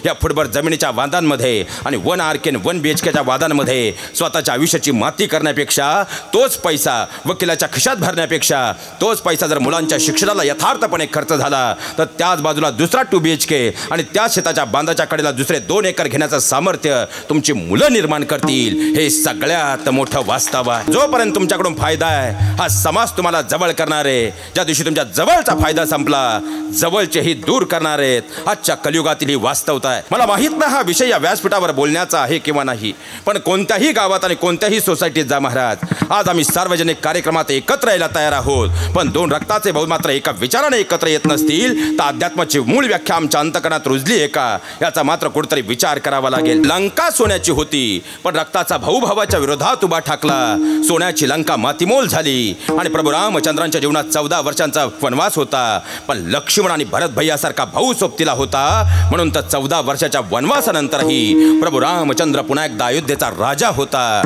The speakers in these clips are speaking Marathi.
या फुटभर जमिनीच्या वादांमध्ये आणि 1 RK 1 BHKच्या वादांमध्ये स्वतःच्या आयुष्याची माती करण्यापेक्षा, तोच पैसा वकिलाच्या खिशात भरण्यापेक्षा, तोच पैसा जर मुलांच्या शिक्षणाला यथार्थपणे खर्च झाला तर त्याच बाजूला दुसरा 2 BHK आणि त्या शेताच्या बांधाच्या कडेला दुसरे 2 एकर घेण्याचं सामर्थ्य तुमची मुलं निर्माण करतील. हे सगळ्यात मोठं वास्तव आहे. जोपर्यंत तुमच्याकडून फायदा आहे हा समाज तुम्हाला जवळ करणार आहे. ज्या दिवशी तुमच्या जवळचा फायदा संपला जवळचेही दूर करणार आहेत. आजच्या कलियुगातील ही वास्तवता आहे. मला माहित नाही हा विषय या व्यासपीठावर बोलण्याचा आहे किंवा नाही, पण कोणत्याही गावात आणि कोणत्याही सोसायटीत जा महाराज, आज आम्ही सार्वजनिक कार्यक्रमात एकत्र यायला तयार आहोत, पण 2 रक्ताचे भाऊ मात्र एका विचाराने एकत्र येत नसतील तर अध्यात्माची मूळ व्याख्या आमच्या अंतकरणात रुजली आहे का याचा मात्र कुठेतरी विचार करावा लागेल. लंका सोन्याची होती पण रक्ताचा भाऊ भावाच्या विरोधात उभा ठाकला. सोन्याची लंका मातीमोल झाली आणि प्रभू रामचंद्रांच्या जीवनात 14 वर्षांचा वनवास होता, पण लक्ष्मण आणि भरत भैयासारखा भाऊ सोबतीला होता. म्हणून तर 14 वर्षाच्या वनवासानंतरही प्रभू रामचंद्र पुन्हा एकदा अयोध्येचा राजा होता.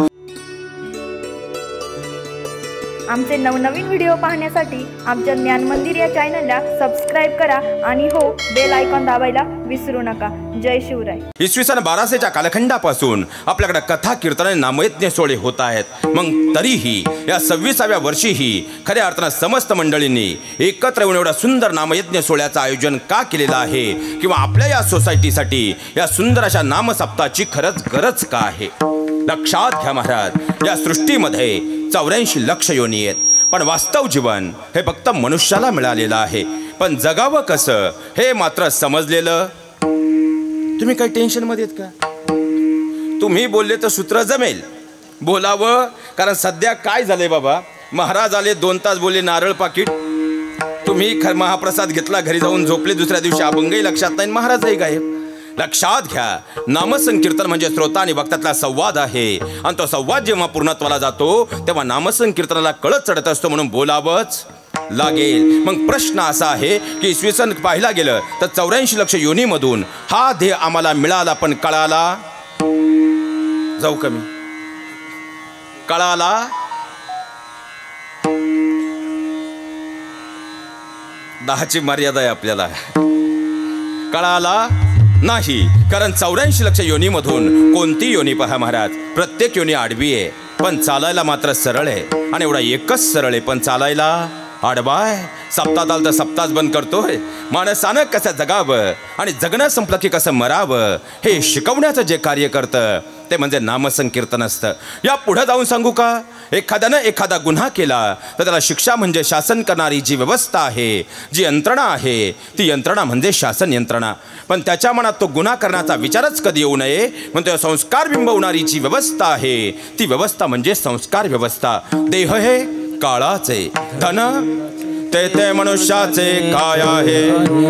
आमचे नवनवीन व्हिडिओ पाहण्यासाठी आमच्या ज्ञान मंदिर या चॅनलला सबस्क्राईब करा आणि हो बेल आयकॉन दाबायला विसरू नका. जय शिवराय. इसवी सन 1200च्या कालखंडापासून आपल्याकडे कथा कीर्तन नामयज्ञ सोहळे होत आहेत. मग तरीही या 26व्या वर्षीही खऱ्या अर्थानं समस्त मंडळींनी एकत्र येऊन एवढा सुंदर नामयज्ञ सोहळ्याचं आयोजन का केलेलं आहे किंवा आपल्या या सोसायटीसाठी या सुंदर अशा नामसप्ताची खरंच गरज का आहे. लक्षात घ्या महाराज, या सृष्टीमध्ये 84 लक्ष योनी आहेत, पण वास्तव जीवन हे फक्त मनुष्याला मिळालेलं आहे. पण जगावं कसं हे मात्र समजलेलं. तुम्ही काही टेन्शन मध्ये आहेत का? तुम्ही बोलले तर सूत्र जमेल. बोलावं, कारण सध्या काय झालंय बाबा, महाराज आले 2 तास बोलले नारळ पाकिट, तुम्ही महाप्रसाद घेतला, घरी जाऊन झोपले, दुसऱ्या दिवशी अभंगही लक्षात नाही, महाराजही गायब. लक्षात घ्या, नामसंकीर्तन म्हणजे श्रोता आणि वक्त्यातला संवाद आहे आणि तो संवाद जेव्हा पूर्णत्वाला जातो तेव्हा नामसंकीर्तनाला कळत चढत असतो, म्हणून बोलावंच लागेल. मग प्रश्न असा आहे की इसवी सन पाहिला गेलं तर 84 लक्ष योनीमधून हा ध्येय आम्हाला मिळाला, पण कळाला जाऊ कमी कळाला 10ची मर्यादा आहे आपल्याला. कळाला नाही, कारण 84 लक्ष योनीमधून कोणती योनी पहा महाराज, प्रत्येक योनी आडवी आहे पण चालायला मात्र सरळ आहे. आणि एवढा एकच सरळ आहे पण चालायला आडवाय. सप्ताह आलं तर सप्ताह बंद करतोय. माणसानं कसं जगावं आणि जगणं संपलं की कसं मरावं हे शिकवण्याचं जे कार्य करतं ते म्हणजे नामसंकीर्तन असतं. या पुढे जाऊन सांगू का, एखाद्यानं एखादा गुन्हा केला तर त्याला शिक्षा म्हणजे शासन करणारी जी व्यवस्था आहे, जी यंत्रणा आहे, ती यंत्रणा म्हणजे शासन यंत्रणा. पण त्याच्या मनात तो गुन्हा करण्याचा विचारच कधी येऊ नये म्हणतो संस्कार बिंबवणारी जी व्यवस्था आहे ती व्यवस्था म्हणजे संस्कार व्यवस्था. देह हे काळाचे, धन ते मनुष्याचे काय आहे.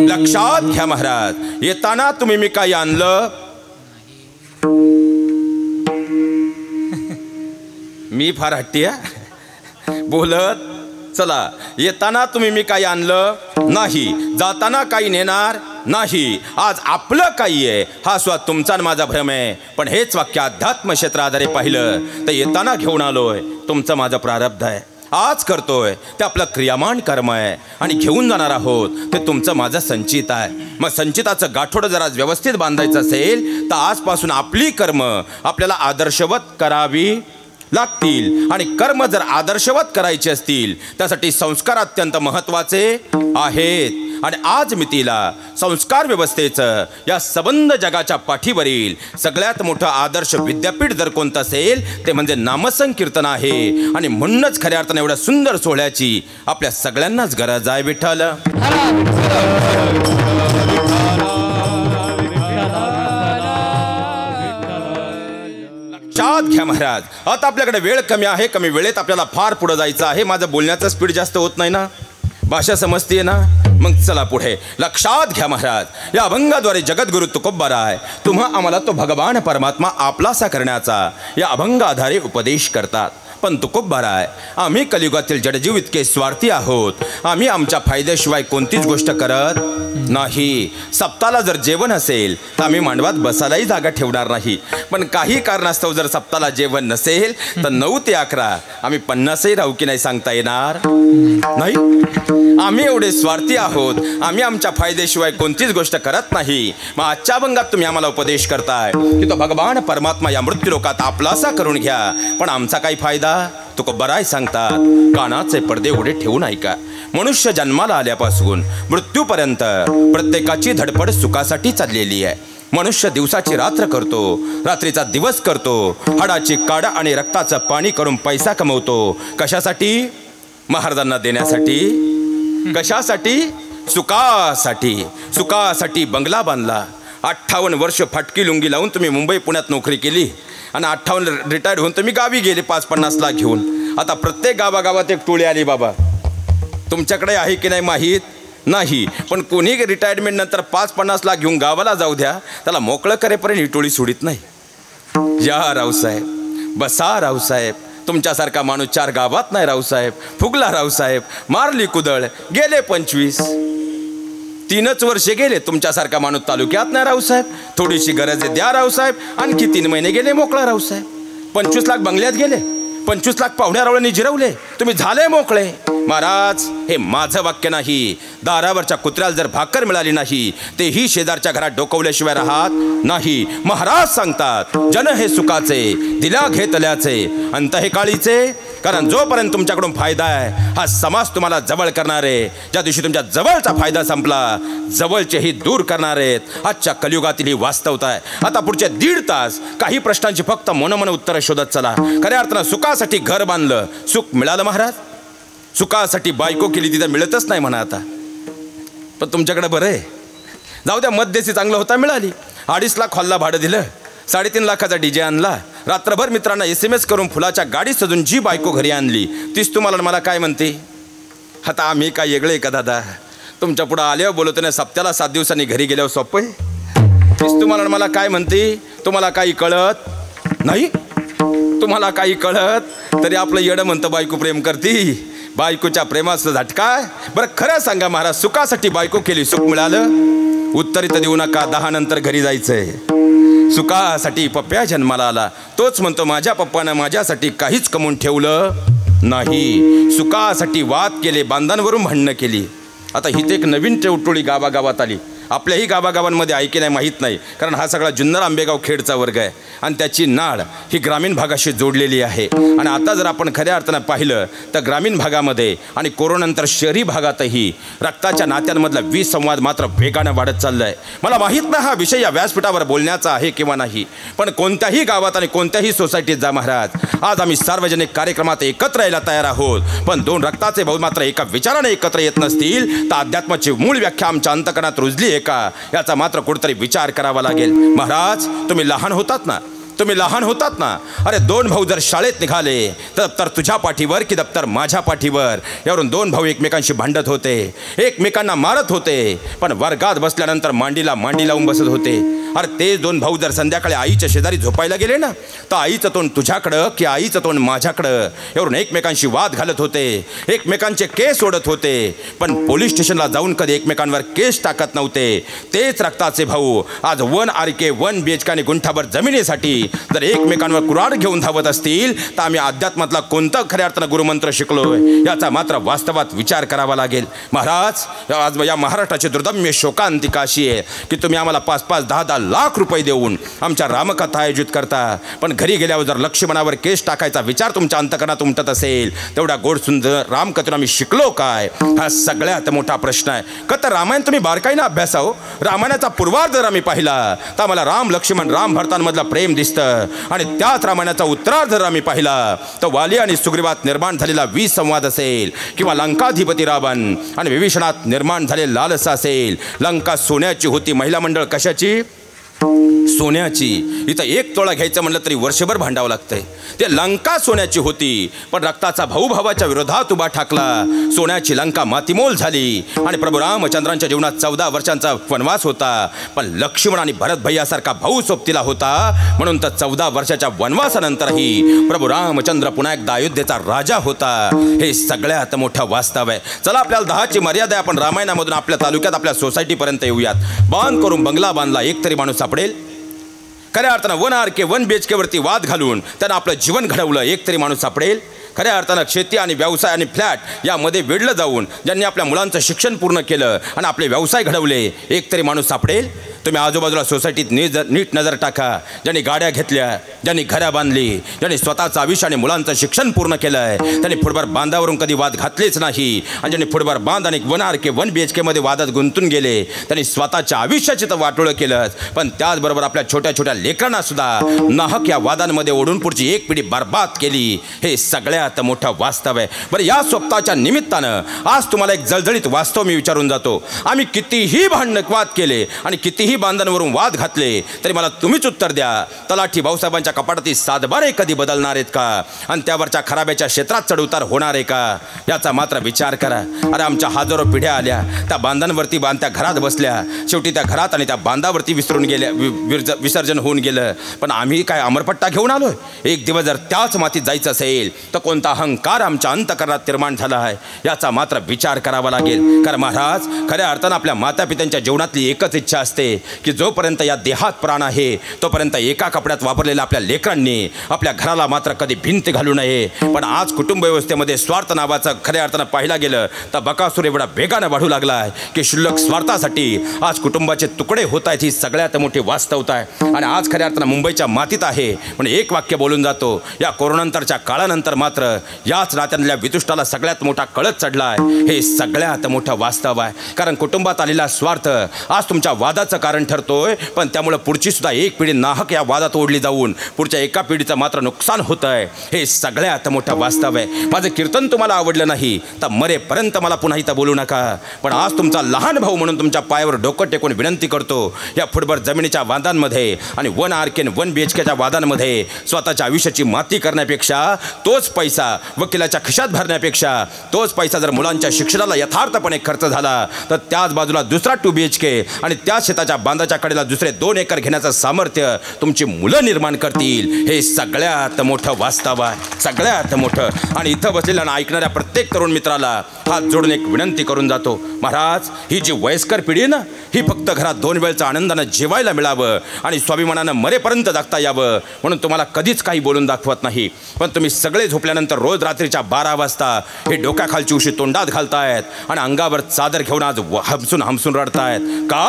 लक्षात घ्या महाराज, येताना तुम्ही मी काय आणलं, मी फार हट्टी आहे बोलत. चला, येताना तुम्ही मी काही आणलं नाही, जाताना काही नेणार नाही. आज आपलं काही आहे हा स्वतः तुमचा आणि माझा भ्रम आहे, पण हेच वाक्य अध्यात्म क्षेत्र आधारे पाहिलं तर येताना घेऊन आलोय तुमचं माझं प्रारब्ध आहे, आज करतोय ते आपलं क्रियामान कर्म आहे आणि घेऊन जाणार आहोत ते तुमचं माझं संचित आहे. मग संचिताचं गाठोडं जर आज व्यवस्थित बांधायचं असेल तर आजपासून आपली कर्म आपल्याला आदर्शवत करावी लागतील. आणि कर्म जर आदर्शवत करायचे असतील त्यासाठी संस्कार अत्यंत महत्त्वाचे आहेत. आणि आज मितीला संस्कार व्यवस्थेचं या सबंध जगाच्या पाठीवरील सगळ्यात मोठं आदर्श विद्यापीठ जर कोणतं असेल ते म्हणजे नामसंकीर्तन आहे. आणि म्हणूनच खऱ्या अर्थाने एवढ्या सुंदर सोहळ्याची आपल्या सगळ्यांनाच गरज आहे. विठ्ठल लक्षात घ्या महाराज, आता आपल्याकडे वेळ कमी आहे, कमी वेळेत आपल्याला फार पुढे जायचं आहे. माझं बोलण्याचं स्पीड जास्त होत नाही ना, भाषा समजते ना, मग चला पुढे. लक्षात घ्या महाराज, या अभंगाद्वारे जगद्गुरु तुकोबाराय तुम्हा आम्हाला तो भगवान परमात्मा आपलासा करण्याचा या अभंग आधारे उपदेश करतात. पण तुकोबरा आहे, आम्ही कलियुगातील जडजीव इतके स्वार्थी आहोत, आम्ही आमच्या फायद्याशिवाय कोणतीच गोष्ट करत नाही. सप्ताला जर जेवण असेल तर आम्ही मांडवात बसायलाही जागा ठेवणार नाही. पण काही कारणास्तव जर सप्ताला जेवण नसेल तर 9 ते 11 आम्ही 50ही राहू की नाही सांगता येणार नाही. आम्ही एवढे स्वार्थी आहोत, आम्ही आमच्या फायद्याशिवाय कोणतीच गोष्ट करत नाही. मग आजच्या अभंगात तुम्ही आम्हाला उपदेश करताय की तो भगवान परमात्मा या मृत्यू लोकात आपलासा करून घ्या, पण आमचा काही फायदा? तुको बराय सांगतात, कानाचे पडदे उघडे ठेवून ऐका. मनुष्य जन्माला आल्यापासून मृत्यूपर्यंत प्रत्येकाची धडपड सुखासाठी चाललेली आहे. मनुष्य दिवसाची रात्र करतो, रात्रीचा दिवस करतो, हाडाची काड आणि रक्ताचं पाणी करून पैसा कमवतो. कशासाठी? महाराजांना देण्यासाठी. कशासाठी? सुखासाठी. सुखासाठी बंगला बांधला. 58 वर्ष फाटकी लुंगी लावून तुम्ही मुंबई पुण्यात नोकरी केली आणि 58 रिटायर्ड होऊन तुम्ही गावी गेले 5-50 लाख घेऊन. आता प्रत्येक गावागावात एक टोळी आली बाबा. तुमच्याकडे आहे की नाही माहीत नाही, पण कोणी रिटायरमेंट नंतर 5-50 लाख घेऊन गावाला जाऊ द्या, त्याला मोकळं करेपर्यंत ही टोळी सोडित नाही. या रावसाहेब, बसा रावसाहेब, तुमच्यासारखा माणूस 4 गावात नाही रावसाहेब. फुगला रावसाहेब, मारली कुदळ, गेले 25. 3च वर्षे गेले, तुमच्यासारखा माणूस तालुक्यात नाही रावसाहेब. थोडीशी गरज आहे द्या रावसाहेब. आणखी 3 महिने गेले, मोकळा रावसाहेब. 25 लाख बंगल्यात गेले, 25 लाख पाहुण्यारावळ्यांनी जिरवले, तुम्ही झाले मोकळे. महाराज, हे माझं वाक्य नाही. दारावरच्या कुत्र्याला जर भाकर मिळाली नाही तेही शेजारच्या घरात डोकवल्याशिवाय राहत नाही. महाराज सांगतात, जन हे सुखाचे, दिल्या घेतल्याचे, अंत हे काळीचे. कारण जोपर्यंत तुमच्याकडून फायदा आहे हा समाज तुम्हाला जवळ करणार आहे. ज्या दिवशी तुमच्या जवळचा फायदा संपला, जवळचेही दूर करणार आहेत. आजच्या कलियुगातील ही वास्तवता आहे. आता पुढचे 1.5 तास काही प्रश्नांची फक्त मनोमन उत्तरं शोधत चला. खऱ्या अर्थानं सुखासाठी घर बांधलं, सुख मिळालं महाराज? सुखासाठी बायको केली, तिथं मिळतच नाही म्हणा. आता पण तुमच्याकडे बरं आहे, जाऊ द्या, मध्यस्थी चांगलं होता, मिळाली. 2.5 लाख हॉलला भाडं दिलं, 3.5 लाखाचा DJ आणला, रात्रभर मित्रांना SMS करून फुलाच्या गाडी सजून जी बायको घरी आणली तीच तुम्हाला मला काय म्हणते? आता आम्ही काय वेगळे का दादा? तुमच्या पुढं आल्यावर बोलतो ना, सप्त्याला 7 दिवसांनी घरी गेल्यावर सोपं आहे. तीच तुम्हाला मला काय म्हणते? तुम्हाला काही कळत नाही, तुम्हाला काही कळत तरी आपलं येडं म्हणतं बायको प्रेम करती. बायकोच्या प्रेमाचं झटका. बरं खरं सांगा महाराज, सुखासाठी बायको केली, सुख मिळालं? उत्तरित देऊ नका, 10 नंतर घरी जायचंय. सुखासाठी पप्प्या जन्माला आला, तोच म्हणतो माझ्या पप्पानं माझ्यासाठी काहीच कमवून ठेवलं नाही. सुखासाठी वाद केले, बांधांवरून भांडणं केली. आता ही एक नवीन टोळी गावागावात आली. आपल्याही गावागावांमध्ये ऐके नाही माहीत नाही, कारण हा सगळा जुन्नर आंबेगाव खेडचा वर्ग आहे आणि त्याची नाळ ही ग्रामीण भागाशी जोडलेली आहे. आणि आता जर आपण खऱ्या अर्थानं पाहिलं तर ग्रामीण भागामध्ये आणि कोरोनानंतर शहरी भागातही रक्ताच्या नात्यांमधला विसंवाद मात्र वेगानं वाढत चालला आहे. मला माहीत नाही हा विषय या व्यासपीठावर बोलण्याचा आहे किंवा नाही, पण कोणत्याही गावात आणि कोणत्याही सोसायटीत जा महाराज, आज आम्ही सार्वजनिक कार्यक्रमात एकत्र यायला तयार आहोत, पण 2 रक्ताचे भाऊ मात्र एका विचाराने एकत्र येत नसतील तर अध्यात्माची मूळ व्याख्या आमच्या अंतकरणात रुजली का, याचा मात्र कुठेतरी विचार करावा लागेल. महाराज, तुम्ही लहान होतात ना, तुम्ही लहान होतात ना, अरे 2 भाऊ जर शाळेत निघाले तर दप्तर तुझ्या पाठीवर की दप्तर माझ्या पाठीवर, यावरून 2 भाऊ एकमेकांशी भांडत होते, एकमेकांना मारत होते, पण वर्गात बसल्यानंतर मांडीला मांडी लावून बसत होते. अरे ते 2 भाऊ जर संध्याकाळी आईच्या शेजारी झोपायला गेले ना तर आईचं तोंड तुझ्याकडं की आईचं तोंड माझ्याकडं, यावरून एकमेकांशी वाद घालत होते, एकमेकांचे केस ओढत होते, पण पोलीस स्टेशनला जाऊन कधी एकमेकांवर केस टाकत नव्हते. तेच रक्ताचे भाऊ आज 1 RK 1 BHK आणि गुंठाभर जमिनीसाठी जर एकमेकांवर कुऱ्हाड घेऊन धावत असतील तर आम्ही अध्यात्मातला कोणता खऱ्या अर्थानं गुरुमंत्र शिकलोय याचा मात्र वास्तवात विचार करावा लागेल. महाराज, आज या महाराष्ट्राची दुर्दम्य शोकांतिका अशी आहे की तुम्ही आम्हाला 5-5, 10-10 लाख रुपये देऊन आमच्या रामकथा आयोजित करता, पण घरी गेल्यावर जर लक्ष्मणावर केस टाकायचा विचार तुमच्या अंतकरणात उमटत असेल, तेवढा गोड सुंदर रामकथेतून आम्ही शिकलो काय? हा सगळ्यात मोठा प्रश्न आहे. का तर रामायण तुम्ही बारकाईनं अभ्यासाव. रामायणाचा पूर्वार्ध जर आम्ही पाहिला तर आम्हाला राम लक्ष्मण राम भरतांमधला प्रेम दिसतं, आणि त्याच रामायणाचा उत्तरार्ध जर आम्ही पाहिला तर वाली आणि सुग्रीवात निर्माण झालेला विसंवाद असेल, किंवा लंकाधिपती रावण आणि विभीषणात निर्माण झालेला लालसा असेल. लंका सोन्याची होती, महिला मंडळ कशाची? सोन्याची, इथं 1 तोळा घ्यायचं म्हणलं तरी वर्षभर भांडावं लागतंय. ते लंका सोन्याची होती, पण रक्ताचा भाऊ भावाच्या विरोधात उभा ठाकला. सोन्याची लंका मातीमोल झाली आणि प्रभू रामचंद्रांच्या जीवनात 14 वर्षांचा वनवास होता. पण लक्ष्मण आणि भरत भैयासारखा भाऊ सोबतीला होता, म्हणून तर 14 वर्षाच्या वनवासानंतरही प्रभू रामचंद्र पुन्हा एकदा अयोध्येचा राजा होता. हे सगळ्यात मोठं वास्तव आहे. चला, आपल्याला 10ची मर्यादा आहे. आपण रामायणामधून आपल्या तालुक्यात आपल्या सोसायटीपर्यंत येऊयात. बांध करून बंगला बांधला, एक तरी माणूस सापडेल. खऱ्या अर्थानं 1 RK 1 BHK वरती वाद घालून त्यानं आपलं जीवन घडवलं, एक तरी माणूस सापडेल. खऱ्या अर्थानं शेती आणि व्यवसाय आणि फ्लॅट यामध्ये वेढलं जाऊन ज्यांनी आपल्या मुलांचं शिक्षण पूर्ण केलं आणि आपले व्यवसाय घडवले, एक तरी माणूस सापडेल. तुम्ही आजूबाजूला सोसायटीत नीट नजर टाका. ज्यांनी गाड्या घेतल्या, ज्यांनी घरं बांधली, ज्यांनी स्वतःचं आयुष्य आणि मुलांचं शिक्षण पूर्ण केलं आहे, त्यांनी फुटबार बांधावरून कधी वाद घातलेच नाही. आणि ज्यांनी फुटबार बांध आणि 1 RK 1 BHK मध्ये वादात गुंतून गेले, त्यांनी स्वतःच्या आयुष्याचे तर वाटोळं केलं, पण त्याचबरोबर आपल्या छोट्या छोट्या लेकरांना सुद्धा नाहक या वादांमध्ये ओढून पुढची एक पिढी बर्बाद केली. हे सगळ्यात मोठं वास्तव आहे. बरं, या स्वप्नाच्या निमित्तानं आज तुम्हाला एक जळजळीत वास्तव मी विचारून जातो. आम्ही कितीही वाद केले आणि कितीही बांधांवरून वाद घातले तरी मला तुम्हीच उत्तर द्या, तलाठी भाऊसाहेबांच्या कपाटातील सातबारे कधी बदलणार आहेत का? आणि त्यावरच्या खराब्याच्या क्षेत्रात चढउतार होणार आहे का? याचा मात्र विचार करा. अरे, आमच्या हजारो पिढ्या आल्या, त्या बांधांवरती त्या घरात बसल्या, शेवटी त्या घरात आणि त्या बांधावरती विसरून गेल्या, विसर्जन होऊन गेलं. पण आम्ही काय अमरपट्टा घेऊन आलोय? एक दिवस जर त्याच मातीत जायचं असेल तर कोणता अहंकार आमच्या अंतःकरणात निर्माण झाला आहे याचा मात्र विचार करावा लागेल. कारण महाराज, खऱ्या अर्थानं आपल्या मातापित्यांच्या जीवनातली एकच इच्छा असते की जोपर्यंत या देहात प्राण आहे तोपर्यंत एका कपड्यात वापरलेल्या आपल्या लेकरांनी आपल्या घराला मात्र कधी भिंत घालू नये. पण आज कुटुंब व्यवस्थेमध्ये स्वार्थ नावाचं खऱ्या अर्थानं पाहिला गेलं तर बकासूर एवढा वेगानं वाढू लागला आहे की शुल्लक स्वार्थासाठी आज कुटुंबाचे तुकडे होत आहेत. ही सगळ्यात मोठी वास्तवता आहे. आणि आज खऱ्या अर्थानं मुंबईच्या मातीत आहे. पण एक वाक्य बोलून जातो, या कोरोनानंतरच्या काळानंतर मात्र याच नात्यातल्या वितुष्टाला सगळ्यात मोठा कळत चढला आहे. हे सगळ्यात मोठं वास्तव आहे. कारण कुटुंबात आलेला स्वार्थ आज तुमच्या वादाचं कारण ठरतोय, पण त्यामुळे पुढची सुद्धा एक पिढी नाहक या वादात ओढली जाऊन पुढच्या एका पिढीचं मात्र नुकसान होत आहे. हे सगळ्यात मोठं वास्तव आहे. माझं कीर्तन तुम्हाला आवडलं नाही तर मरेपर्यंत मला पुन्हा इथं बोलू नका. पण आज तुमचा लहान भाऊ म्हणून तुमच्या पायावर डोकं टेकून विनंती करतो, या फुटभर जमिनीच्या वादांमध्ये आणि 1 RK 1 BHKच्या वादांमध्ये स्वतःच्या आयुष्याची माती करण्यापेक्षा, तोच पैसा वकिलाच्या खिशात भरण्यापेक्षा, तोच पैसा जर मुलांच्या शिक्षणाला यथार्थपणे खर्च झाला तर त्याच बाजूला दुसरा 2 BHK आणि त्या शेताच्या बांधाच्या कडेला दुसरे 2 एकर घेण्याचं सामर्थ्य तुमची मुलं निर्माण करतील. हे सगळ्यात मोठं वास्तव आहे, सगळ्यात मोठं. आणि इथं बसलेल्या आणि ऐकणाऱ्या प्रत्येक तरुण मित्राला हात जोडून एक विनंती करून जातो, महाराज, ही जी वयस्कर पिढी ना, ही फक्त घरात 2 वेळचं आनंदानं जेवायला मिळावं आणि स्वाभिमानानं मरेपर्यंत जगता यावं म्हणून तुम्हाला कधीच काही बोलून दाखवत नाही. पण तुम्ही सगळे झोपल्यानंतर रोज रात्रीच्या 12 वाजता हे डोक्याखालची उशी तोंडात घालतायत आणि अंगावर चादर घेऊन आज हमसून रडतायत का?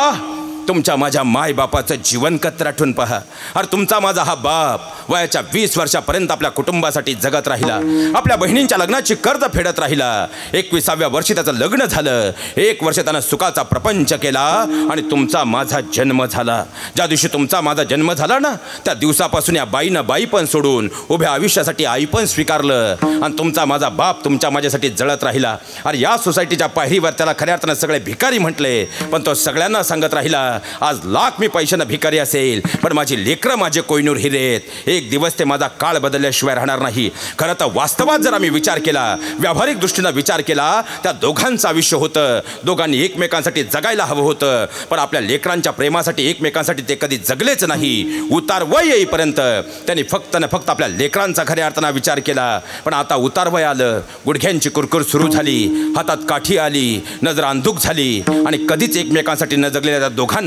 तुमच्या माझ्या मायबापाचं जीवन कत्राटून पहा. अरे, तुमचा माझा हा बाप वयाच्या 20 वर्षापर्यंत आपल्या कुटुंबासाठी जगत राहिला, आपल्या बहिणींच्या लग्नाची कर्ज फेडत राहिला. 21व्या वर्षी त्याचं लग्न झालं. 1 वर्ष त्यानं सुखाचा प्रपंच केला आणि तुमचा माझा जन्म झाला. ज्या दिवशी तुमचा माझा जन्म झाला ना, त्या दिवसापासून या बाईनं बाई पण सोडून उभ्या आयुष्यासाठी आई पण स्वीकारलं आणि तुमचा माझा बाप तुमच्या माझ्यासाठी जळत राहिला. अरे, या सोसायटीच्या पायरीवर त्याला खऱ्या अर्थानं सगळे भिकारी म्हटले, पण तो सगळ्यांना सांगत राहिला, आज लाख मी पैशानं भिकारी असेल पण माझी लेकरं माझे कोहिनूर हिरेत. एक दिवस ते माझा काळ बदलल्याशिवाय राहणार नाही. खरं तर वास्तवात जर आम्ही विचार केला, व्यावहारिक दृष्टीनं विचार केला, त्या दोघांचं आयुष्य होतं. दोघांनी एकमेकांसाठी जगायला हवं होतं, पण आपल्या लेकरांच्या प्रेमासाठी एकमेकांसाठी ते कधी जगलेच नाही. उतार वय येईपर्यंत त्यांनी फक्त न फक्त आपल्या लेकरांचा खऱ्या अर्थानं विचार केला. पण आता उतार वय आलं, गुडघ्यांची कुरकुर सुरू झाली, हातात काठी आली, नजर अंधुक झाली आणि कधीच एकमेकांसाठी न जगलेल्या त्या दोघांना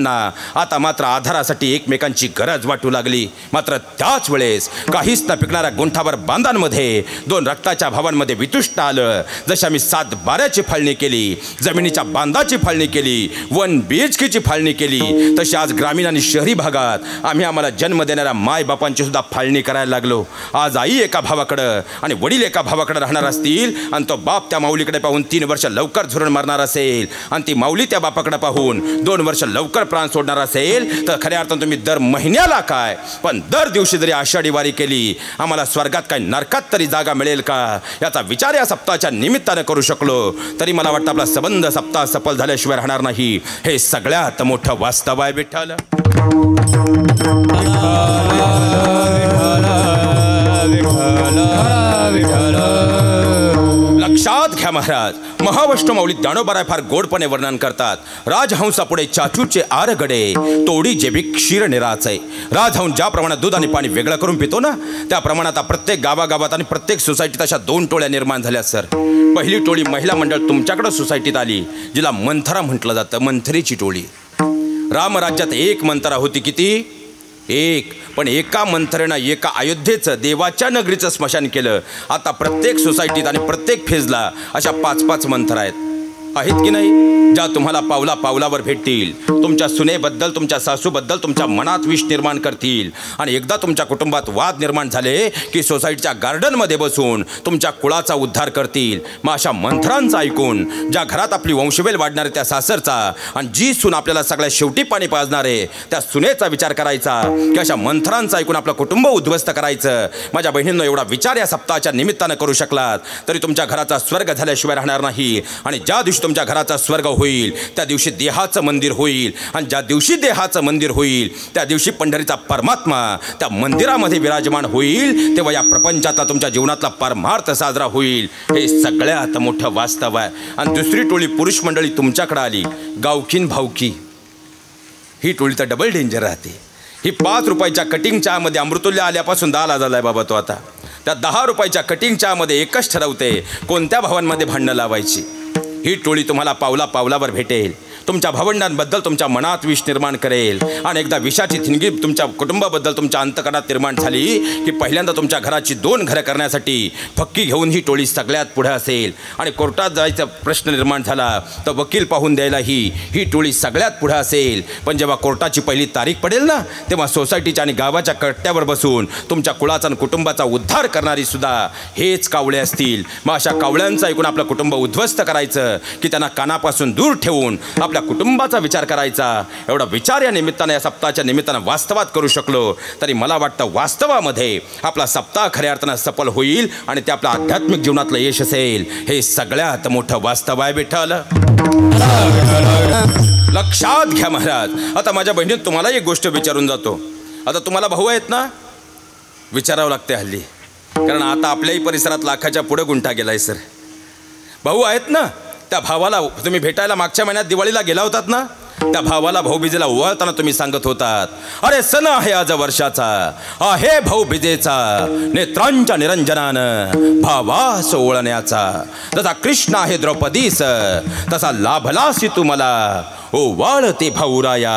आता मात्र आधारासाठी एकमेकांची गरज वाटू लागली. मात्र त्याच वेळेस काहीच न पिकणाऱ्या गुंठावर बांधांमध्ये 2 रक्ताच्या भावांमध्ये वितुष्ट आलं. जशी आम्ही 7 बाऱ्याची फाळणी केली, जमिनीच्या बांधाची फाळणी केली, 1 BHKची फाळणी केली, तशी आज ग्रामीण आणि शहरी भागात आम्ही आम्हाला जन्म देणाऱ्या मायबापांची सुद्धा फाळणी करायला लागलो. आज आई एका भावाकडं आणि वडील एका भावाकडे राहणार असतील आणि तो बाप त्या माऊलीकडे पाहून 3 वर्ष लवकर झुरून मारणार असेल आणि ती माऊली त्या बापाकडे पाहून 2 वर्ष लवकर दिवसावर प्राण सोडणार असेल तर खऱ्या अर्थानं तुम्ही दर महिन्याला काय पण दर दिवशी जरी आषाढी वारी केली आम्हाला स्वर्गात काय नरकात तरी जागा मिळेल का याचा विचार या सप्ताहाच्या निमित्तानं करू शकलो तरी मला वाटतं आपला संबंध सप्ताह सफल झाल्याशिवाय राहणार नाही. हे सगळ्यात मोठं वास्तव आहे विठ्ठल. लक्षात घ्या महाराज, महावष्टमाऊली ज्ञानोबा फार गोडपणे वर्णन करतात. राजहंसापुढे चाचूचे आरगडे तोडी जेबी क्षीर निराचे. राजहंस ज्या प्रमाणात दूध आणि पाणी वेगळं करून पितो ना त्या प्रमाणात प्रत्येक गावागावात आणि प्रत्येक सोसायटीत अशा 2 टोळ्या निर्माण झाल्या सर. पहिली टोळी महिला मंडळ तुमच्याकडे सोसायटीत आली जिला मंथरा म्हटलं जातं, मंथरीची टोळी. रामराज्यात एक मंथरा होती, किती? एक. पण एका मंथरेनं एका अयोध्येचं देवाच्या नगरीचं स्मशान केलं. आता प्रत्येक सोसायटीत आणि प्रत्येक फेजला अशा 5-5 मंथरा आहेत की नाही, ज्या तुम्हाला पावला पावलावर भेटतील. तुमच्या सुनेबद्दल तुमच्या सासूबद्दल तुमच्या मनात विष निर्माण करतील आणि एकदा तुमच्या कुटुंबात वाद निर्माण झाले की सोसायटीच्या गार्डनमध्ये बसून तुमच्या कुळाचा उद्धार करतील. मग अशा मंथरांचं ऐकून ज्या घरात आपली वंशवेल वाढणारे त्या सासरचा आणि जी सून आपल्याला सगळ्या शेवटी पाणी पाजणारे त्या सुनेचा विचार करायचा की अशा मंथरांचं ऐकून आपलं कुटुंब उद्ध्वस्त करायचं. माझ्या बहिणींनो, एवढा विचार या सप्ताहाच्या निमित्तानं करू शकलात तरी तुमच्या घराचा स्वर्ग झाल्याशिवाय राहणार नाही. आणि ज्या दिवशी तुमच्या घराचा स्वर्ग होईल त्या दिवशी देहाचं मंदिर होईल आणि ज्या दिवशी देहाचं मंदिर होईल त्या दिवशी पंढरीचा परमात्मा त्या मंदिरामध्ये विराजमान होईल. तेव्हा या प्रपंचातला तुमच्या जीवनातला परमार्थ साजरा होईल. हे सगळ्यात मोठं वास्तव आहे. आणि दुसरी टोळी पुरुष मंडळी तुमच्याकडे आली, गावकीन भावकी. ही टोळी तर डबल डेंजर राहते. ही 5 रुपयाच्या कटिंग चहामध्ये अमृतुल्य आल्यापासून 10ला झालाय बाबा तो. आता त्या 10 रुपयाच्या कटिंग चहामध्ये एकच ठरवते कोणत्या भावांमध्ये भांडणं लावायची. ही टोळी तुम्हाला पावला पावलावर भेटेल. तुमच्या भावंडांबद्दल तुमच्या मनात विष निर्माण करेल आणि एकदा विषाची थिणगी तुमच्या कुटुंबाबद्दल तुमच्या अंतकरणात निर्माण झाली की पहिल्यांदा तुमच्या घराची 2 घरं करण्यासाठी फक्की घेऊन ही टोळी सगळ्यात पुढे असेल. आणि कोर्टात जायचा प्रश्न निर्माण झाला तर वकील पाहून द्यायलाही ही टोळी सगळ्यात पुढे असेल. पण जेव्हा कोर्टाची पहिली तारीख पडेल ना तेव्हा सोसायटीच्या आणि गावाच्या कट्ट्यावर बसून तुमच्या कुळाचा आणि कुटुंबाचा उद्धार करणारी सुद्धा हेच कावळे असतील. मग अशा कावळ्यांचं ऐकून आपलं कुटुंब उद्ध्वस्त करायचं की त्यांना कानापासून दूर ठेवून आपल्या कुटुंबाचा विचार करायचा. एवढा विचार या निमित्तानं या सप्ताहाच्या निमित्तानं वास्तवात करू शकलो तरी मला वाटतं वास्तवामध्ये आपला सप्ताह खऱ्या अर्थानं सफल होईल आणि ते आपल्या आध्यात्मिक जीवनातलं यश असेल. हे सगळ्यात मोठं वास्तव आहे विठ्ठल. लक्षात घ्या महाराज. आता माझ्या बहिणीत तुम्हाला एक गोष्ट विचारून जातो. आता तुम्हाला भाऊ आहेत ना, विचारावं लागते हल्ली, कारण आता आपल्याही परिसरात लाखाच्या पुढे गुंठा गेलाय सर. भाऊ आहेत ना, त्या भावाला तुम्ही भेटायला मागच्या महिन्यात दिवाळीला गेला होतात ना, त्या भावाला भाऊबीजेला ओवाळताना तुम्ही सांगत होतात, अरे सण आहे आज वर्षाचा, आहे भाऊबीजेचा, नेत्रांच्या निरंजनानं भावास ओळण्याचा. जसा कृष्ण आहे द्रौपदीस तसा लाभलासी तू मला, ओ वाळते भाऊराया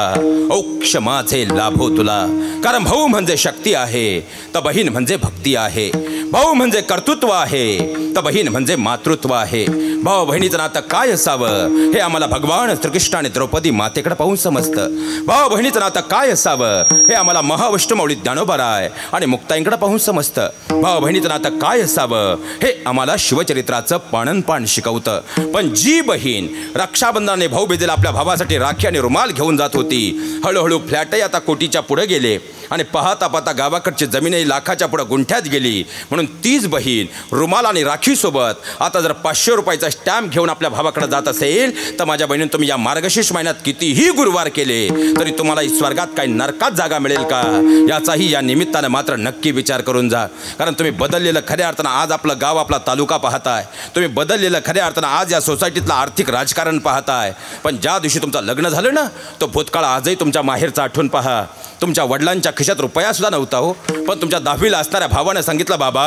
औक्ष माझे लाभो तुला. कारण भाऊ म्हणजे शक्ती आहे तर बहीण म्हणजे भक्ती आहे. भाऊ म्हणजे कर्तृत्व आहे तर बहीण म्हणजे मातृत्व आहे. भाऊ बहिणीचं नातं काय असावं हे आम्हाला भगवान श्रीकृष्ण आणि द्रौपदी मातेकडे पाहून समजतं. भाऊ बहिणीचं नातं काय असावं हे आम्हाला महावष्टमाऊली ज्ञानोबा राय आणि मुक्ताईंकडे पाहून समजतं. भाऊ बहिणीचं नातं काय असावं हे आम्हाला शिवचरित्राचं पाणनपाण शिकवतं. पण जी बहीण रक्षाबंधनाने भाऊबीजेला आपल्या भावासाठी राखी आणि रुमाल घेऊन जात होती, हळूहळू फ्लॅटही आता कोटीच्या पुढे गेले आणि पाहता पाहता गावाकडची जमीनही लाखाच्या पुढे गुंठ्यात गेली. म्हणून तीच बहीण रुमाल आणि राखीसोबत आता जर 500 रुपयाचा स्टॅम्प घेऊन आपल्या भावाकडे जात असेल तर माझ्या बहिणीने तुम्ही या मार्गशीर्ष महिन्यात कितीही गुरुवार केले तरी तुम्हाला स्वर्गात काही नरकात जागा मिळेल का याचाही या निमित्तानं मात्र नक्की विचार करून जा. कारण तुम्ही बदललेलं खऱ्या अर्थानं आज आपलं गाव आपला तालुका पाहताय. तुम्ही बदललेलं खऱ्या अर्थानं आज या सोसायटीतलं आर्थिक राजकारण पाहताय. पण ज्या दिवशी तुमचं लग्न झालं ना तो भूतकाळ आजही तुमच्या माहेरचा आठवण पहा. तुमच्या वडिलांच्या खिशात रुपया सुद्धा नव्हता हो, पण तुमच्या 10वीला असणाऱ्या भावानं सांगितलं, बाबा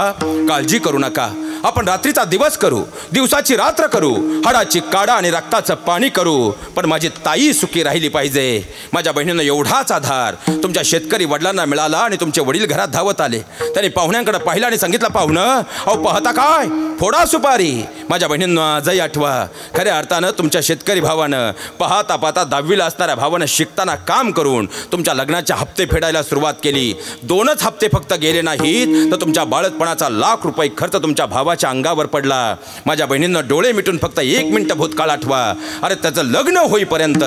काळजी करू नका, आपण रात्रीचा दिवस करू, दिवसाची रात्र करू, हाडाची काडा आणि रक्ताचं पाणी करू, पण माझी ताई सुखी राहिली पाहिजे. माझ्या बहिणीनं एवढाच आधार तुमच्या शेतकरी वडिलांना मिळाला आणि तुमचे वडील घरात धावत आले. त्यांनी पाहुण्यांकडे पाहिलं आणि सांगितलं, पाहुणं अहो पाहता काय, फोडा सुपारी. माझ्या बहिणींना आजही आठवा, खऱ्या अर्थानं तुमच्या शेतकरी भावानं पाहता पाहता 10वीला असणाऱ्या भावानं शिकताना काम करून तुमच्या लग्नाच्या हप्ते फेडायला सुरुवात केली. 2च हप्ते फक्त गेले नाहीत तर तुमच्या बाळतपणाचा लाख रुपये खर्च तुमच्या भावा भावाच्या अंगावर पडला. माझ्या बहिणींना डोळे मिटून फक्त 1 मिनिट भूतकाळ आठवा. अरे त्याचं लग्न होईपर्यंत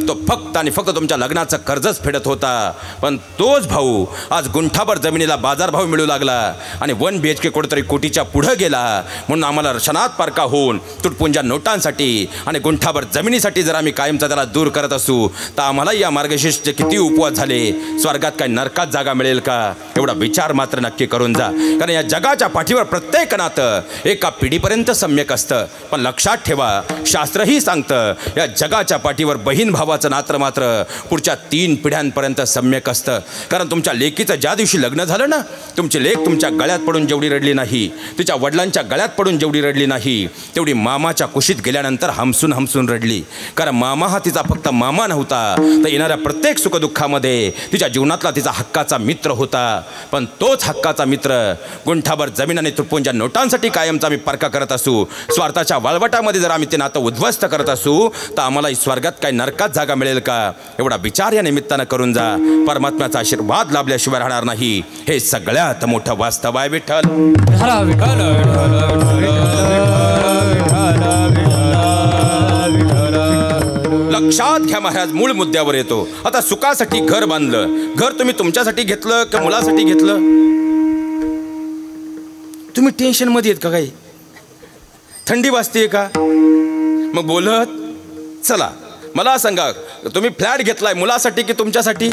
तो फक्त आणि फक्त तुमच्या लग्नाचं कर्जच फेडत होता. पण तोच भाऊ आज गुंठाभर जमिनीला बाजारभाव मिळू लागला आणि 1 BHK कुठेतरी कोटीच्या पुढं गेला. म्हणून आम्हाला रशनात पारका होऊन तुटपुंजा नोटांसाठी आणि गुंठाभर जमिनीसाठी जर आम्ही कायमचा त्याला दूर करत असू तर आम्हाला या मार्गशीर्षचे किती उपवास झाले, स्वर्गात काय नरकात जागा मिळेल का, एवढा विचार मात्र नक्की करून जा. कारण या जगाच्या पाठीवर प्रत्येक नातं एका पिढीपर्यंत सम्यक असतं. पण लक्षात ठेवा, शास्त्रही सांगतं या जगाच्या पाठीवर बहीण भावाचं नातं मात्र पुढच्या 3 पिढ्यांपर्यंत सम्यक असतं. कारण तुमच्या लेकीचं ज्या दिवशी लग्न झालं ना, तुमची लेक तुमच्या गळ्यात पडून जेवढी रडली नाही, तिच्या वडिलांच्या गळ्यात पडून जेवढी रडली नाही, तेवढी मामाच्या कुशीत गेल्यानंतर हमसून हमसून रडली. कारण मामा हा तिचा फक्त मामा नव्हता, तर येणाऱ्या प्रत्येक सुखदुःखामध्ये तिच्या जीवनातला तिचा हक्काचा मित्र होता. पण तोच हक्काचा मित्र गुंठाभर जमीन आणि तुटपुंजा नोटांसाठी कायमचा आम्ही परका करत असू, स्वार्थाच्या वाळवटामध्ये जर आम्ही ते नातं उद्ध्वस्त करत असू तर आम्हाला स्वर्गात काही नरकात जागा मिळेल का, एवढा विचार या निमित्तानं करून जा. परमात्म्याचा आशीर्वाद लाभल्याशिवाय राहणार नाही. हे सगळ्यात मोठं वास्तव आहे. विठ्ठल लक्षात घ्या महाराज, मूळ मुद्द्यावर येतो. आता सुखासाठी घर बांधलं, घर तुम्ही तुमच्यासाठी घेतलं का मुलासाठी घेतलं? तुम्ही टेन्शन मध्ये आहेत का? काही थंडी वाजते का? मग बोलत चला मला सांगा, तुम्ही फ्लॅट घेतलाय मुलासाठी की तुमच्यासाठी?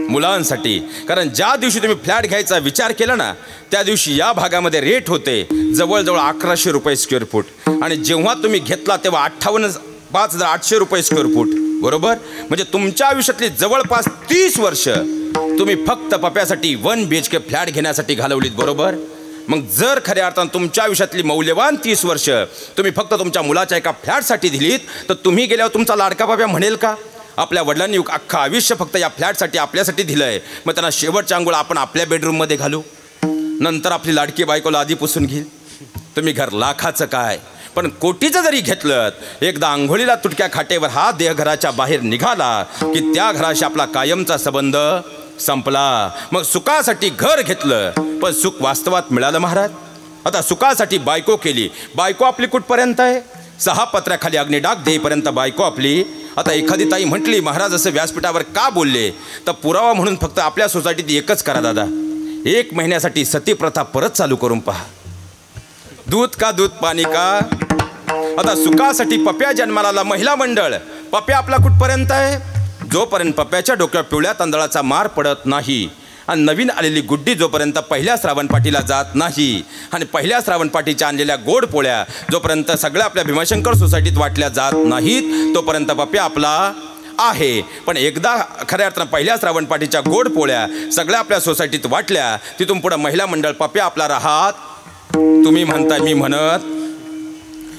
मुलांसाठी. कारण ज्या दिवशी तुम्ही फ्लॅट घ्यायचा विचार केला ना, त्या दिवशी या भागामध्ये रेट होते जवळजवळ 1100 रुपये स्क्वेअर फूट आणि जेव्हा तुम्ही घेतला तेव्हा 58,800 रुपये स्क्वेअर फूट. बरोबर? म्हणजे तुमच्या आयुष्यातली जवळपास 30 वर्ष तुम्ही फक्त पप्यासाठी 1 BHK फ्लॅट घेण्यासाठी घालवलीत. बरोबर? मग जर खऱ्या अर्थानं तुमच्या आयुष्यातली मौल्यवान 30 वर्ष तुम्ही फक्त तुमच्या मुलाच्या एका फ्लॅटसाठी दिलीत, तर तुम्ही गेल्यावर तुमचा लाडका बाप्या म्हणेल का आपल्या वडिलांनी अख्खं आयुष्य फक्त या फ्लॅटसाठी आपल्यासाठी दिलंय, मग त्यांना शेवटच्या अंघोळ आपण आपल्या बेडरूममध्ये घालू, नंतर आपली लाडकी बायकोला आधी पुसून घेईल? तुम्ही घर लाखाचं काय पण कोटीचं जरी घेतलं, एकदा आंघोळीला तुटक्या खाटेवर हा देह घराच्या बाहेर निघाला की त्या घराशी आपला कायमचा संबंध संपला. मग सुखासाठी घर घेतलं पण सुख वास्तवात मिळालं महाराज. आता सुखासाठी बायको केली, बायको आपली कुठपर्यंत आहे? 6 पत्र्याखाली अग्निडाग देईपर्यंत बायको आपली. आता एखादी ताई म्हटली महाराज असं व्यासपीठावर का बोलले, तर पुरावा म्हणून फक्त आपल्या सोसायटीत एकच करा दादा, 1 महिन्यासाठी सती प्रथा परत चालू करून पहा. दूध का दूध पाणी का. आता सुखासाठी पप्या जन्माला आला, महिला मंडळ, पप्या आपला कुठपर्यंत आहे? जोपर्यंत पप्याच्या डोक्यावर पिवळ्या तांदळाचा मार पडत नाही आणि नवीन आलेली गुड्डी जोपर्यंत पहिल्या श्रावण पाठीला जात नाही आणि पहिल्या श्रावण पाठीच्या आणलेल्या गोड पोळ्या जोपर्यंत सगळ्या आपल्या भीमाशंकर सोसायटीत वाटल्या जात नाहीत तोपर्यंत पप्या आपला आहे. पण एकदा खऱ्या अर्थानं पहिल्या श्रावण पाठीच्या गोड पोळ्या सगळ्या आपल्या सोसायटीत वाटल्या, तिथून पुढे महिला मंडळ पप्या आपला राहत. तुम्ही म्हणताय मी म्हणत.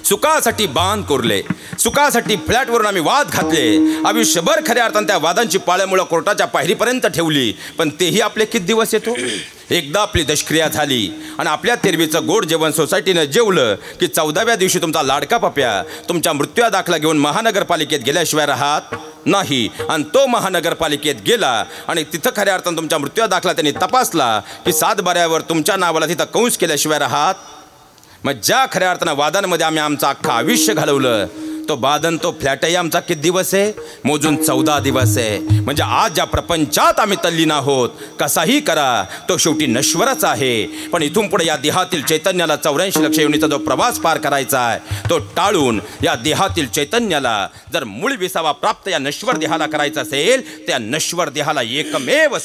सुखासाठी बांध कोरले, सुखासाठी फ्लॅटवरून आम्ही वाद घातले, आयुष्यभर खऱ्या अर्थानं त्या वादांची पाळेमुळं कोर्टाच्या पायरीपर्यंत ठेवली. पण तेही आपले किती दिवस येतो? एकदा आपली दशक्रिया झाली आणि आपल्या तेरवीचं गोड जेवण सोसायटीनं जेवलं की 14व्या दिवशी तुमचा लाडका पप्या तुमच्या मृत्यू दाखला घेऊन महानगरपालिकेत गेल्याशिवाय राहत नाही. आणि तो महानगरपालिकेत गेला आणि तिथं खऱ्या अर्थानं तुमच्या मृत्यू दाखला त्यांनी तपासला की 7/12 तुमच्या नावाला तिथं कंस केल्याशिवाय राहत. मग ज्या खऱ्या अर्थानं वादांमध्ये आम्ही आमचं अख्खं आयुष्य घालवलं, तो बादन तो फ्लॅटही आमचा किती दिवस आहे? मोजून 14 दिवस आहे. म्हणजे आज ज्या प्रपंचात आम्ही तल्लीन आहोत, कसाही करा तो शेवटी नश्वरच आहे. पण इथून पुढे या देहातील चैतन्याला 84 लक्ष योनीचा जो प्रवास पार करायचा आहे तो टाळून या देहातील चैतन्याला जर मूळ विसावा प्राप्त या नश्वर देहाला करायचा असेल, त्या नश्वर देहाला एकमेव